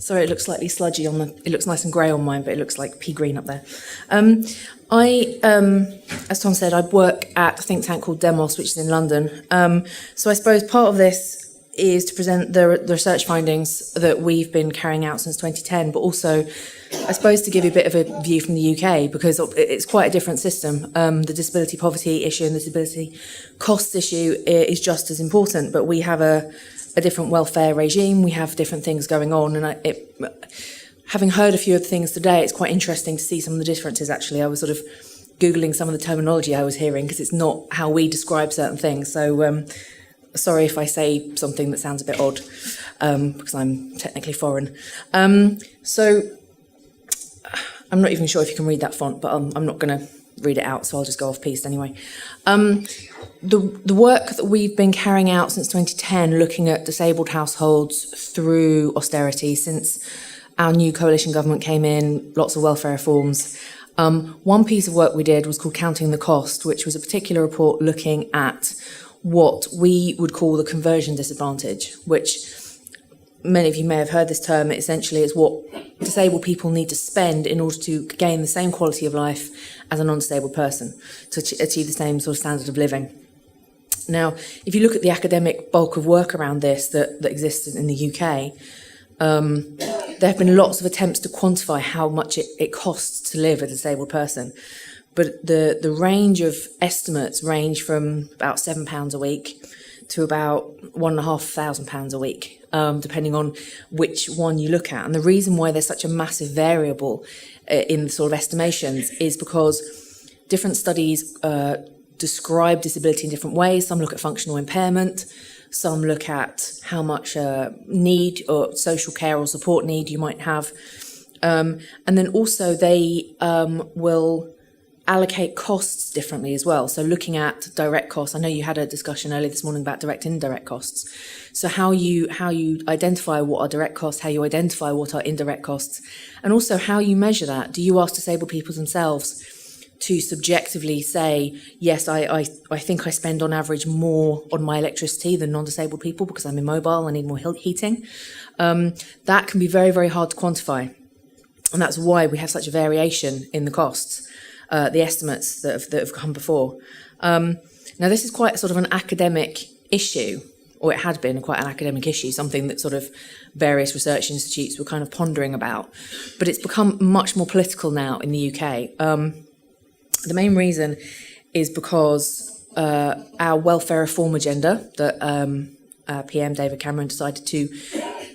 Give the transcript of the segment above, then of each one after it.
Sorry, it looks slightly sludgy on it looks nice and grey on mine, but it looks like pea green up there. As Tom said, I work at a think tank called Demos, which is in London. So I suppose part of this is to present the research findings that we've been carrying out since 2010, but also, I suppose, to give you a bit of a view from the UK, because it's quite a different system. The disability poverty issue and the disability costs issue is just as important, but we have a different welfare regime, we have different things going on, and having heard a few of the things today, it's quite interesting to see some of the differences, actually. I was sort of Googling some of the terminology I was hearing, because it's not how we describe certain things, so sorry if I say something that sounds a bit odd, because I'm technically foreign. So I'm not even sure if you can read that font, but I'm not going to read it out, so I'll just go off-piste anyway. The work that we've been carrying out since 2010, looking at disabled households through austerity, since our new coalition government came in, lots of welfare reforms. One piece of work we did was called Counting the Cost, which was a particular report looking at what we would call the conversion disadvantage, which many of you may have heard this term. It essentially is what disabled people need to spend in order to gain the same quality of life as a non-disabled person, to achieve the same sort of standard of living. Now, if you look at the academic bulk of work around this that exists in the UK, there have been lots of attempts to quantify how much it costs to live as a disabled person. But the range of estimates range from about £7 a week to about £1,500 a week, depending on which one you look at. And the reason why there's such a massive variable in sort of estimations is because different studies describe disability in different ways. Some look at functional impairment, some look at how much need or social care or support need you might have. And then also they will allocate costs differently as well. So looking at direct costs, I know you had a discussion earlier this morning about direct and indirect costs. So how you identify what are direct costs, how you identify what are indirect costs, and also how you measure that. Do you ask disabled people themselves to subjectively say, yes, I think I spend on average more on my electricity than non-disabled people because I'm immobile, I need more heating? That can be very, very hard to quantify. And that's why we have such a variation in the costs. The estimates that have come before. Now, this is quite sort of an academic issue, or it had been quite an academic issue, something that sort of various research institutes were kind of pondering about. But it's become much more political now in the UK. The main reason is because our welfare reform agenda that PM David Cameron decided to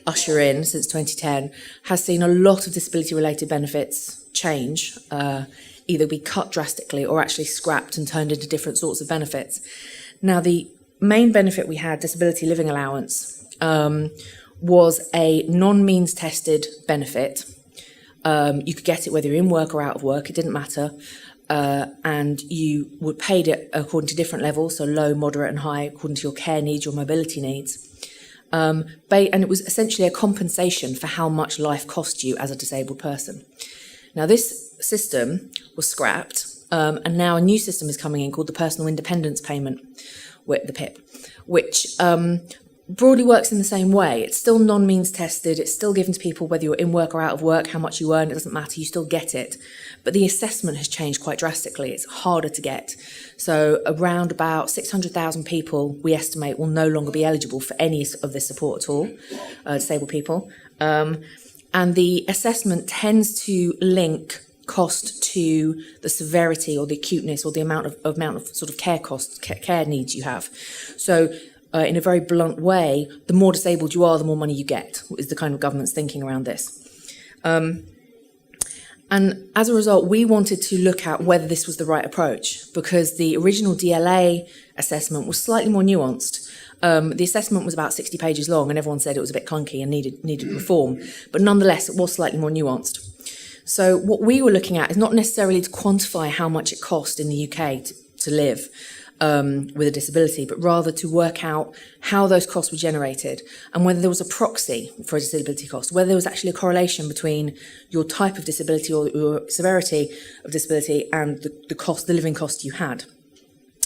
usher in since 2010 has seen a lot of disability-related benefits change, either be cut drastically or actually scrapped and turned into different sorts of benefits. Now, the main benefit we had, disability living allowance, was a non-means tested benefit. You could get it whether you're in work or out of work, it didn't matter. And you were paid it according to different levels, so low, moderate and high, according to your care needs, your mobility needs. And it was essentially a compensation for how much life cost you as a disabled person. Now, this system was scrapped, and now a new system is coming in called the Personal Independence Payment, the PIP, which broadly works in the same way. It's still non-means tested, it's still given to people whether you're in work or out of work, how much you earn, it doesn't matter, you still get it. But the assessment has changed quite drastically, it's harder to get. So around about 600,000 people, we estimate, will no longer be eligible for any of this support at all, disabled people. And the assessment tends to link cost to the severity or the acuteness or the amount of sort of care costs, care needs you have. So in a very blunt way, the more disabled you are, the more money you get, is the kind of government's thinking around this. And as a result, we wanted to look at whether this was the right approach, because the original DLA assessment was slightly more nuanced. The assessment was about 60 pages long, and everyone said it was a bit clunky and needed reform. But nonetheless, it was slightly more nuanced. So what we were looking at is not necessarily to quantify how much it cost in the UK to live with a disability, but rather to work out how those costs were generated and whether there was a proxy for a disability cost, whether there was actually a correlation between your type of disability or your severity of disability and the living cost you had.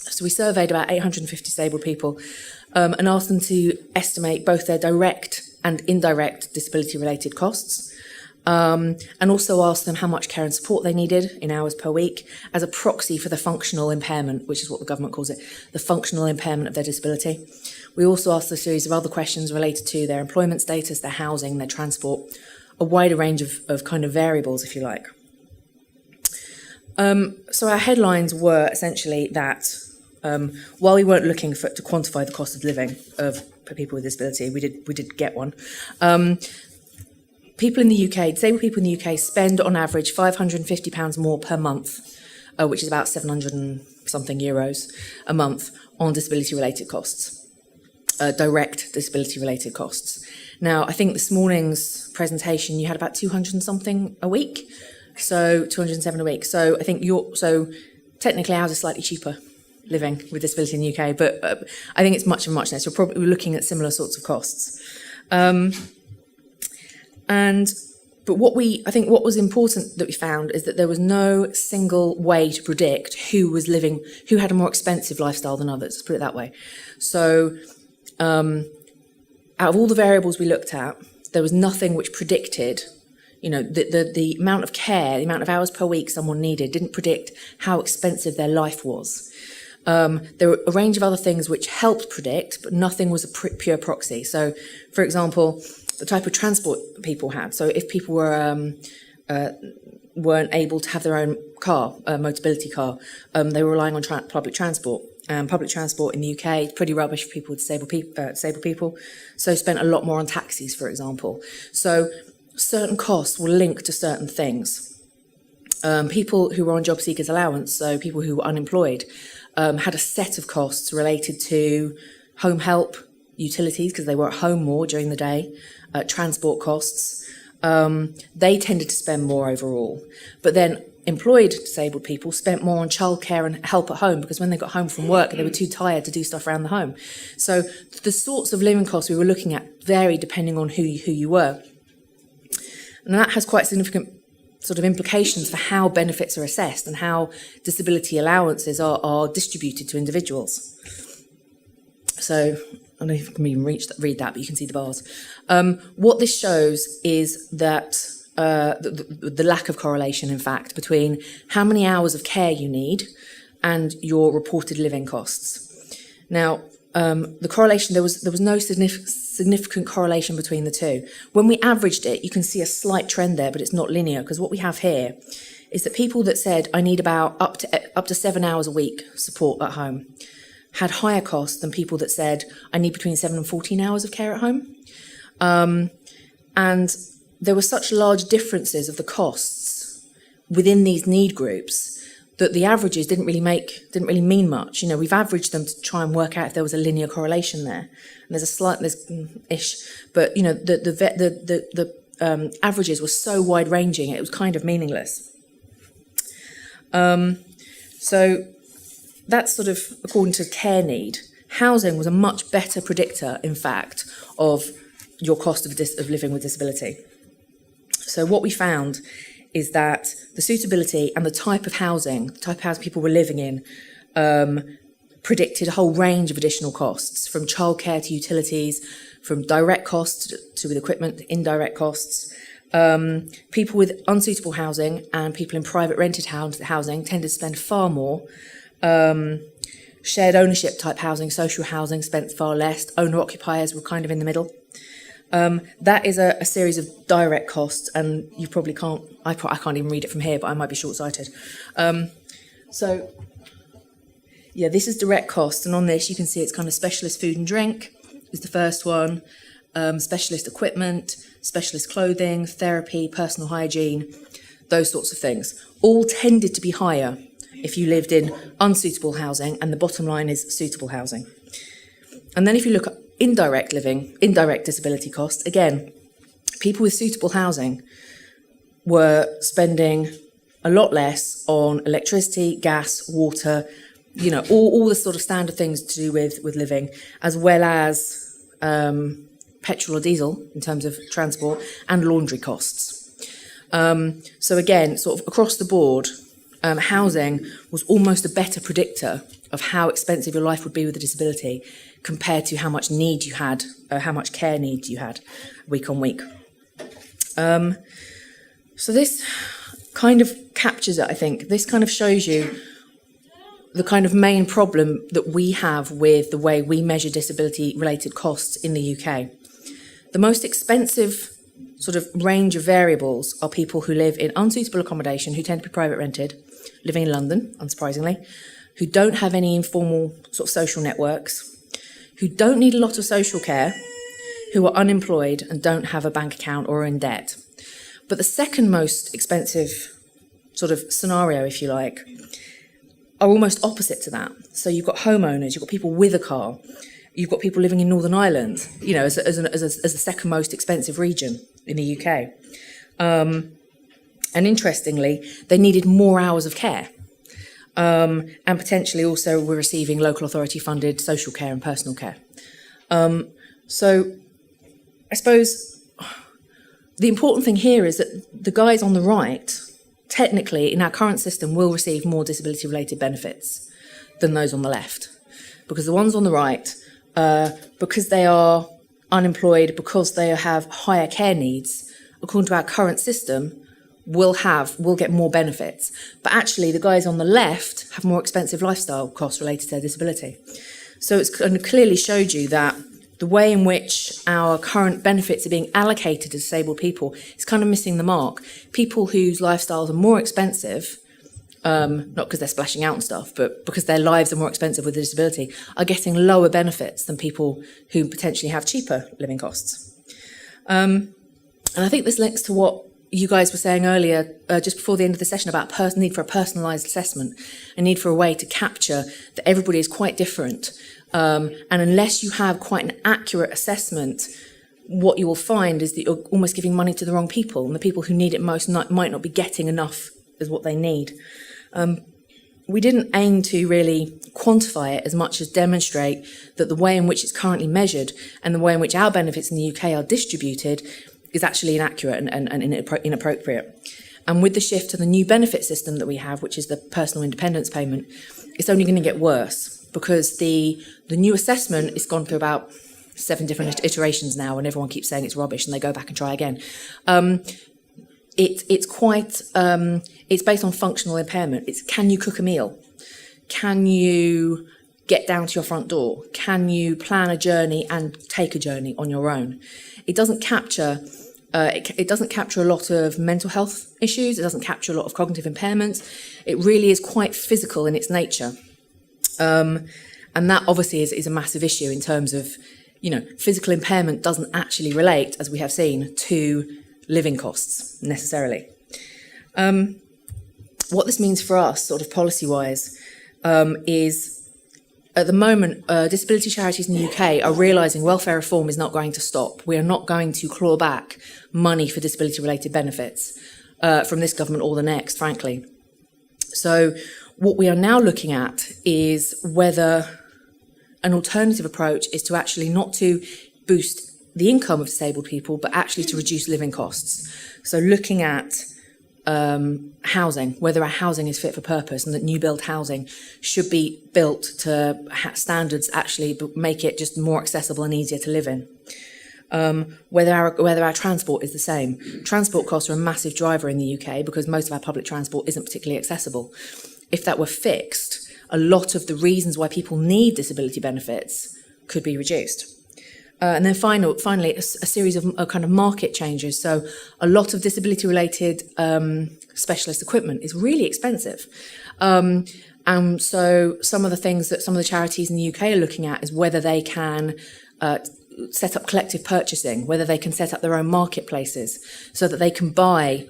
So we surveyed about 850 disabled people and asked them to estimate both their direct and indirect disability-related costs, and also asked them how much care and support they needed in hours per week as a proxy for the functional impairment, which is what the government calls it, the functional impairment of their disability. We also asked a series of other questions related to their employment status, their housing, their transport, a wider range of kind of variables, if you like. So our headlines were essentially that while we weren't looking to quantify the cost of living for people with disability, we did get one. People in the UK, disabled people in the UK, spend on average £550 more per month, which is about 700 and something euros a month, on disability-related costs, direct disability-related costs. Now, I think this morning's presentation, you had about 200 and something a week, so 207 a week. So I think technically ours is slightly cheaper living with disability in the UK, but I think it's much less. We're probably looking at similar sorts of costs. But what was important that we found is that there was no single way to predict who had a more expensive lifestyle than others, let's put it that way. So out of all the variables we looked at, there was nothing which predicted, the amount of care, the amount of hours per week someone needed didn't predict how expensive their life was. There were a range of other things which helped predict, but nothing was a pure proxy. So, for example, the type of transport people had. So if people weren't able to have their own car, a mobility car, they were relying on public transport. Public transport in the UK is pretty rubbish for people with disabled people, so spent a lot more on taxis, for example. So certain costs were linked to certain things. People who were on job seekers allowance, so people who were unemployed, had a set of costs related to home help, utilities, because they were at home more during the day, transport costs. They tended to spend more overall. But then employed disabled people spent more on childcare and help at home, because when they got home from work, they were too tired to do stuff around the home. So the sorts of living costs we were looking at varied depending on who you were. And that has quite significant sort of implications for how benefits are assessed and how disability allowances are distributed to individuals. So I don't know if you can even read that, but you can see the bars. What this shows is that the lack of correlation, in fact, between how many hours of care you need and your reported living costs. Now, the correlation, there was no significant correlation between the two. When we averaged it, you can see a slight trend there, but it's not linear, because what we have here is that people that said, I need about up to 7 hours a week support at home, had higher costs than people that said, I need between 7 and 14 hours of care at home. And there were such large differences of the costs within these need groups that the averages didn't really mean much. We've averaged them to try and work out if there was a linear correlation there. And there's ish, but the averages were so wide ranging it was kind of meaningless. So that's sort of according to care need. Housing was a much better predictor, in fact, of your cost of living with disability. So what we found is that the suitability and the type of housing people were living in, predicted a whole range of additional costs, from childcare to utilities, from direct costs to with equipment, indirect costs. People with unsuitable housing and people in private rented housing tended to spend far more. Shared ownership type housing, social housing, spent far less. Owner-occupiers were kind of in the middle. That is a series of direct costs, and you probably can't, I can't even read it from here, but I might be short-sighted. So, this is direct costs, and on this you can see it's kind of specialist food and drink is the first one, specialist equipment, specialist clothing, therapy, personal hygiene, those sorts of things. All tended to be higher if you lived in unsuitable housing, and the bottom line is suitable housing. And then if you look at indirect disability costs, again, people with suitable housing were spending a lot less on electricity, gas, water, all the sort of standard things to do with living, as well as petrol or diesel in terms of transport, and laundry costs. So again, sort of across the board, housing was almost a better predictor of how expensive your life would be with a disability compared to how much need you had, how much care need you had week on week. So this kind of captures it, I think. This kind of shows you the kind of main problem that we have with the way we measure disability-related costs in the UK. The most expensive sort of range of variables are people who live in unsuitable accommodation, who tend to be private rented, living in London, unsurprisingly, who don't have any informal sort of social networks, who don't need a lot of social care, who are unemployed and don't have a bank account or are in debt. But the second most expensive sort of scenario, if you like, are almost opposite to that. So you've got homeowners, you've got people with a car, you've got people living in Northern Ireland, you know, as the second most expensive region in the UK. And interestingly, they needed more hours of care. And potentially also were receiving local authority funded social care and personal care. So I suppose the important thing here is that the guys on the right, technically in our current system, will receive more disability related benefits than those on the left. Because the ones on the right, because they are unemployed, because they have higher care needs, according to our current system, will get more benefits. But actually, the guys on the left have more expensive lifestyle costs related to their disability. So it's kind of clearly showed you that the way in which our current benefits are being allocated to disabled people is kind of missing the mark. People whose lifestyles are more expensive, not because they're splashing out and stuff, but because their lives are more expensive with a disability, are getting lower benefits than people who potentially have cheaper living costs. And I think this links to what you guys were saying earlier, just before the end of the session, about need for a personalised assessment, a need for a way to capture that everybody is quite different. And unless you have quite an accurate assessment, what you will find is that you're almost giving money to the wrong people, and the people who need it most might not be getting enough as what they need. We didn't aim to really quantify it as much as demonstrate that the way in which it's currently measured and the way in which our benefits in the UK are distributed is actually inaccurate and inappropriate. And with the shift to the new benefit system that we have, which is the personal independence payment, it's only going to get worse, because the new assessment has gone through about 7 different iterations now, and everyone keeps saying it's rubbish and they go back and try again. It's based on functional impairment. It's, can you cook a meal? Can you get down to your front door? Can you plan a journey and take a journey on your own? It doesn't capture it doesn't capture a lot of mental health issues. It doesn't capture a lot of cognitive impairments. It really is quite physical in its nature. And that obviously is a massive issue in terms of, you know, physical impairment doesn't actually relate, as we have seen, to living costs necessarily. What this means for us, sort of policy-wise, is at the moment, disability charities in the UK are realising welfare reform is not going to stop. We are not going to claw back money for disability-related benefits from this government or the next, frankly. So what we are now looking at is whether an alternative approach is to actually not to boost the income of disabled people, but actually to reduce living costs. So looking at housing, whether our housing is fit for purpose, and that new build housing should be built to standards actually make it just more accessible and easier to live in. Whether our transport is the same. Transport costs are a massive driver in the UK because most of our public transport isn't particularly accessible. If that were fixed, a lot of the reasons why people need disability benefits could be reduced. And then finally, a series of kind of market changes. So a lot of disability-related specialist equipment is really expensive. And so some of the things that some of the charities in the UK are looking at is whether they can set up collective purchasing, whether they can set up their own marketplaces so that they can buy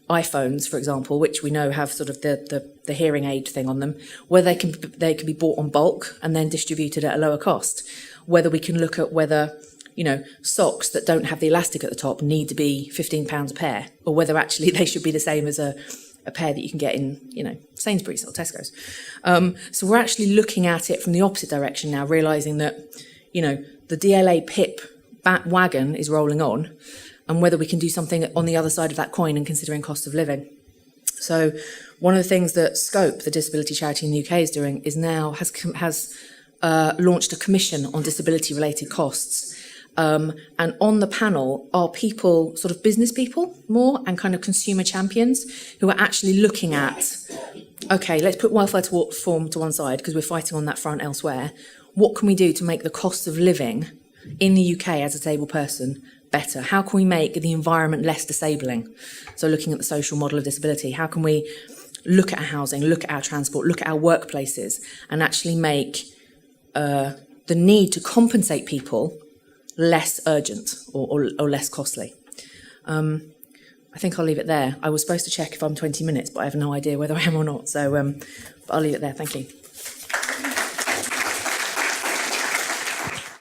iPhones, for example, which we know have sort of the hearing aid thing on them, whether they can be bought on bulk and then distributed at a lower cost. Whether we can look at whether, you know, socks that don't have the elastic at the top need to be £15 a pair, or whether actually they should be the same as a pair that you can get in, you know, Sainsbury's or Tesco's. So we're actually looking at it from the opposite direction now, realising that, you know, the DLA PIP wagon is rolling on, and whether we can do something on the other side of that coin and considering cost of living. So one of the things that Scope, the disability charity in the UK, is doing is now has launched a commission on disability-related costs. And on the panel are people, sort of business people more, and kind of consumer champions who are actually looking at, okay, let's put welfare reform to one side because we're fighting on that front elsewhere. What can we do to make the cost of living in the UK as a disabled person better? How can we make the environment less disabling? So looking at the social model of disability, how can we look at our housing, look at our transport, look at our workplaces, and actually make the need to compensate people less urgent or less costly. I think I'll leave it there. I was supposed to check if I'm 20 minutes, but I have no idea whether I am or not. So but I'll leave it there. Thank you.